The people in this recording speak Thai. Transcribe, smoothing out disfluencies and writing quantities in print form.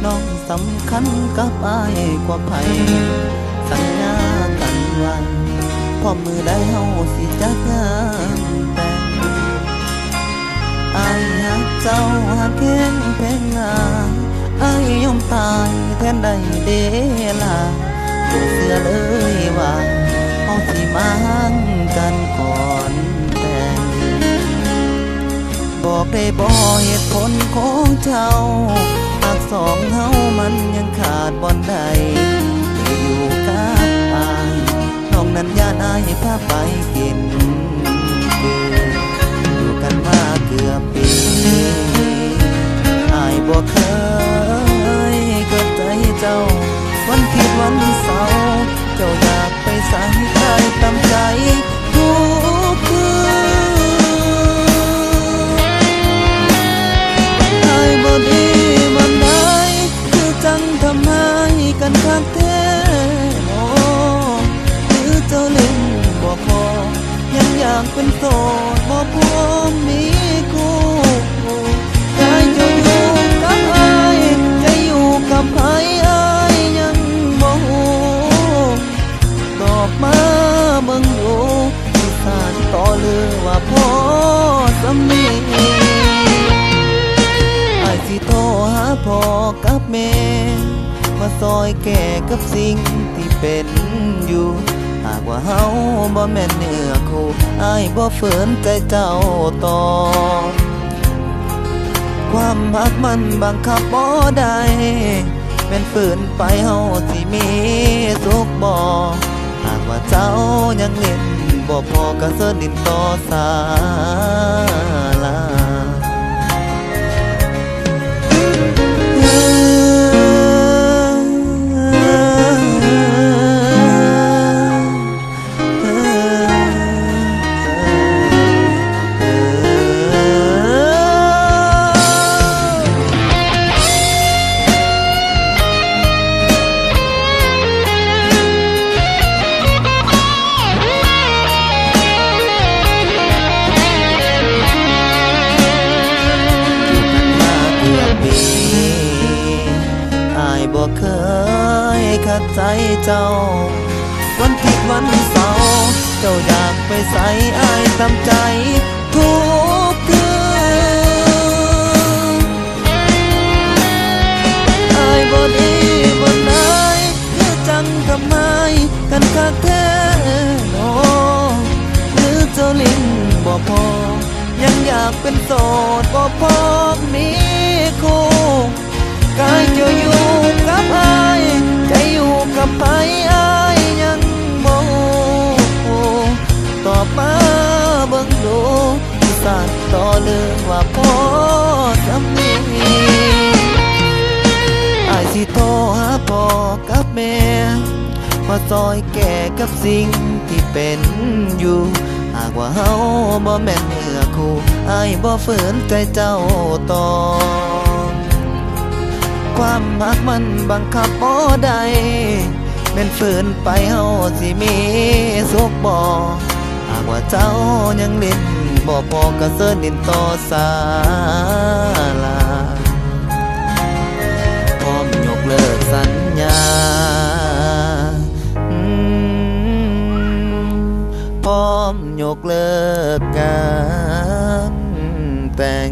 น้องสำคัญกับอ้ายกว่าไผสัญญากันไว้พอมือได้เฮาสิจัดงานแต่งอ้ายหักเจ้าหักแข้งแพงงาอ้ายยอมตายแทนได้เดล่ะบ่เชื่อเลยว่าเฮาสิมาหักกันก่อนแต่งบอกได้บ่เหตุผลของเจ้าหากสองเฮามันยังขาดบ่อนใดที่อยู่กับอ้ายน้องนั้นย่านอ้ายพาไปกินเดืออยู่กันมาเกือบปีอ้ายบ่เคยเกิดใจเจ้าวันผิดวันเสาร์เจ้าอยากไปใส่ใจตามใจทุกคืนอ้ายบ่ดีบ่ได้คือจังทำให้กันคักแท้โอ้หรือเจ้าเล่นบ่พอยังอยากเป็นโสดบ่พร้อมมีคู่กายจะอยู่กับอ้ายจะอยู่กับไผอ้ายยังบ่ฮู้ตอบมาเบิ่งดูสิสานต่อหรือว่าพอสำนีอ้ายสิโทรหาพ่อกับแม่มาซอยแก่กับสิ่งที่เป็นอยู่หากว่าเฮาบ่แม่นเนื้อคู่อ้ายบ่ฝืนใจเจ้าต่อความรักมันบังคับบ่ได้แม่นฝืนไปเฮาสิมีสุขบ่หากว่าเจ้ายังเล่นบ่พอก็เสิร์ชดินต่อสาลาบ่เคยขัดใจเจ้าวันผิดวันเสาร์เจ้าอยากไปใส่อ้ายตามใจทุกคืนอ้ายบ่ดีบ่ได้คือจังทำไมกันคักแท้โอ้หรือเจ้าลิ้นบ่พอยังอยากเป็นโสดบ่พอมีคู่กายจะอยู่กับอ้ายใจอยู่กับไผอ้ายยังบ่ฮู้ตอบมาเบิ่งดูสิสานต่อเรื่องว่าพอสำนีอ้ายสิโทรหาพ่อกับแม่มาซอยแก่กับสิ่งที่เป็นอยู่หากว่าเฮาบ่แม่นเนื้อคู่อ้ายบ่ฝืนใจเจ้าต่อความรักมันบังคับบ่ได้แม่นฝืนไปเฮาสิมีสุขบ่หากว่าเจ้ายังเล่นบ่พอก็เสิร์ชดินต่อสาลาพร้อมยกเลิกสัญญาพร้อมยกเลิกการแต่ง